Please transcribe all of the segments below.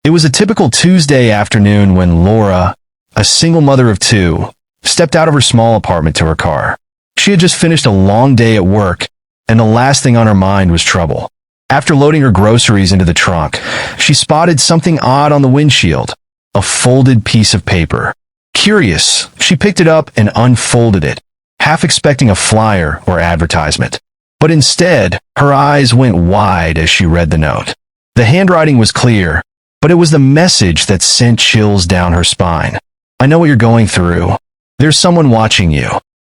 It was a typical Tuesday afternoon when Laura, a single mother of two, stepped out of her small apartment to her car. She had just finished a long day at work, and the last thing on her mind was trouble. After loading her groceries into the trunk, she spotted something odd on the windshield, a folded piece of paper. Curious, she picked it up and unfolded it, half expecting a flyer or advertisement. But instead, her eyes went wide as she read the note. The handwriting was clear, but it was the message that sent chills down her spine. I know what you're going through. There's someone watching you.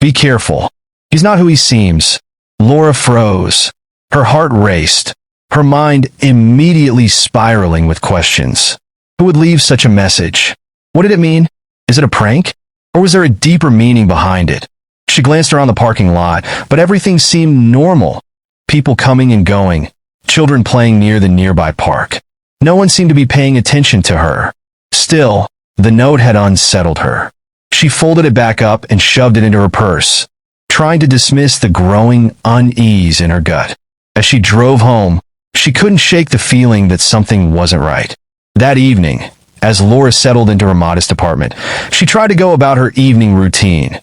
Be careful. He's not who he seems. Laura froze. Her heart raced, her mind immediately spiraling with questions. Who would leave such a message? What did it mean? Is it a prank? Or was there a deeper meaning behind it? She glanced around the parking lot, but everything seemed normal. People coming and going, children playing near the nearby park. No one seemed to be paying attention to her. Still, the note had unsettled her. She folded it back up and shoved it into her purse, trying to dismiss the growing unease in her gut. As she drove home, she couldn't shake the feeling that something wasn't right. That evening, as Laura settled into her modest apartment, she tried to go about her evening routine,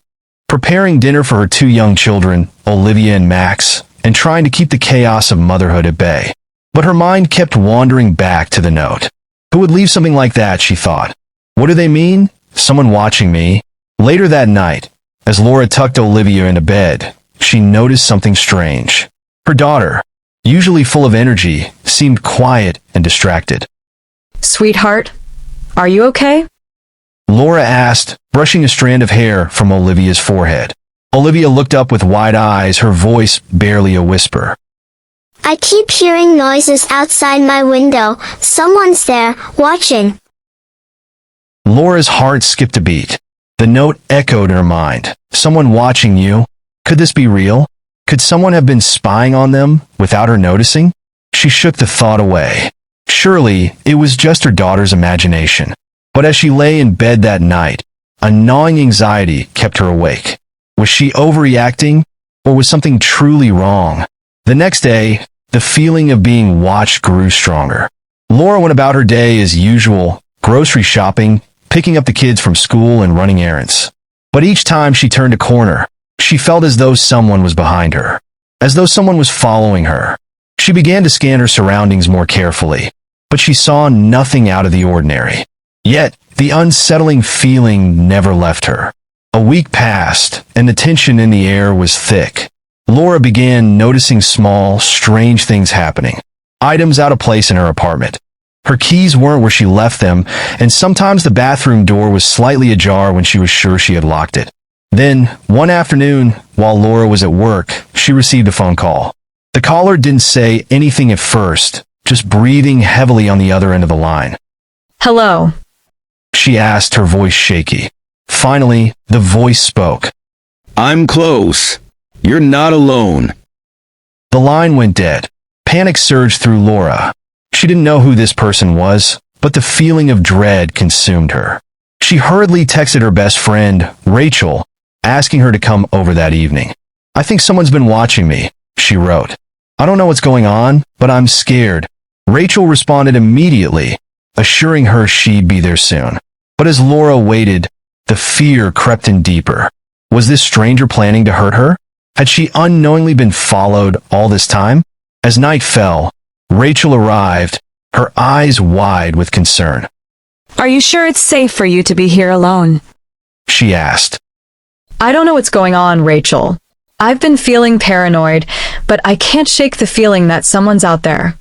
preparing dinner for her two young children, Olivia and Max, and trying to keep the chaos of motherhood at bay. But her mind kept wandering back to the note. Who would leave something like that, she thought. What do they mean? Someone watching me? Later that night, as Laura tucked Olivia into bed, she noticed something strange. Her daughter, usually full of energy, seemed quiet and distracted. Sweetheart, are you okay? Laura asked, brushing a strand of hair from Olivia's forehead. Olivia looked up with wide eyes, her voice barely a whisper. I keep hearing noises outside my window. Someone's there, watching. Laura's heart skipped a beat. The note echoed in her mind. Someone watching you? Could this be real? Could someone have been spying on them without her noticing? She shook the thought away. Surely, it was just her daughter's imagination. But as she lay in bed that night, a gnawing anxiety kept her awake. Was she overreacting, or was something truly wrong? The next day, the feeling of being watched grew stronger. Laura went about her day as usual, grocery shopping, picking up the kids from school and running errands. But each time she turned a corner, she felt as though someone was behind her, as though someone was following her. She began to scan her surroundings more carefully, but she saw nothing out of the ordinary. Yet, the unsettling feeling never left her. A week passed, and the tension in the air was thick. Laura began noticing small, strange things happening. Items out of place in her apartment. Her keys weren't where she left them, and sometimes the bathroom door was slightly ajar when she was sure she had locked it. Then, one afternoon, while Laura was at work, she received a phone call. The caller didn't say anything at first, just breathing heavily on the other end of the line. Hello. She asked, her voice shaky. Finally, the voice spoke. I'm close. You're not alone. The line went dead. Panic surged through Laura. She didn't know who this person was, but the feeling of dread consumed her. She hurriedly texted her best friend, Rachel, asking her to come over that evening. I think someone's been watching me, she wrote. I don't know what's going on, but I'm scared. Rachel responded immediately, assuring her she'd be there soon. But as Laura waited, the fear crept in deeper. Was this stranger planning to hurt her? Had she unknowingly been followed all this time? As night fell, Rachel arrived, her eyes wide with concern. Are you sure it's safe for you to be here alone? She asked. I don't know what's going on, Rachel. I've been feeling paranoid, but I can't shake the feeling that someone's out there.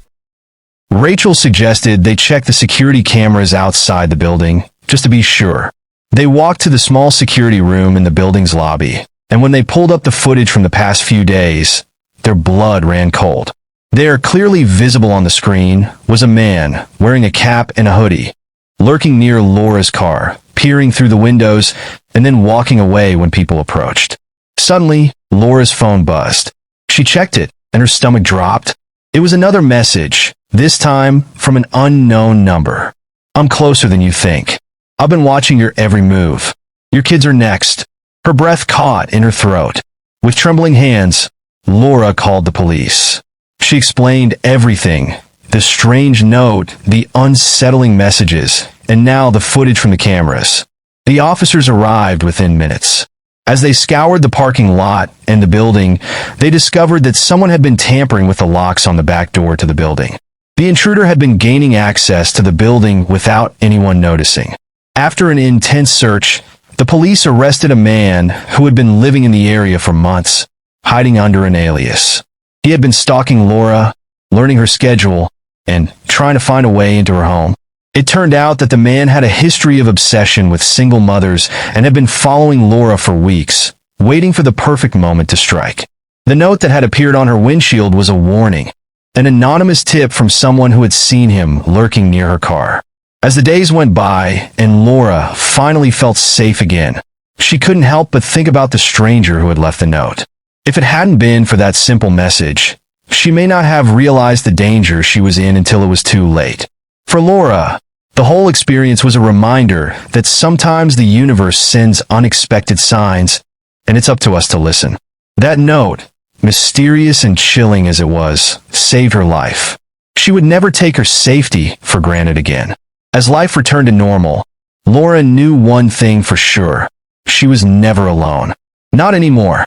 Rachel suggested they check the security cameras outside the building, just to be sure. They walked to the small security room in the building's lobby, and when they pulled up the footage from the past few days, their blood ran cold. There, clearly visible on the screen, was a man wearing a cap and a hoodie, lurking near Laura's car, peering through the windows, and then walking away when people approached. Suddenly, Laura's phone buzzed. She checked it, and her stomach dropped. It was another message, this time from an unknown number. I'm closer than you think. I've been watching your every move. Your kids are next. Her breath caught in her throat. With trembling hands, Laura called the police. She explained everything, the strange note, the unsettling messages, and now the footage from the cameras. The officers arrived within minutes. As they scoured the parking lot and the building, they discovered that someone had been tampering with the locks on the back door to the building. The intruder had been gaining access to the building without anyone noticing. After an intense search, the police arrested a man who had been living in the area for months, hiding under an alias. He had been stalking Laura, learning her schedule, and trying to find a way into her home. It turned out that the man had a history of obsession with single mothers and had been following Laura for weeks, waiting for the perfect moment to strike. The note that had appeared on her windshield was a warning, an anonymous tip from someone who had seen him lurking near her car. As the days went by and Laura finally felt safe again, she couldn't help but think about the stranger who had left the note. If it hadn't been for that simple message, she may not have realized the danger she was in until it was too late. For Laura, the whole experience was a reminder that sometimes the universe sends unexpected signs, and it's up to us to listen. That note, mysterious and chilling as it was, saved her life. She would never take her safety for granted again. As life returned to normal, Laura knew one thing for sure. She was never alone. Not anymore.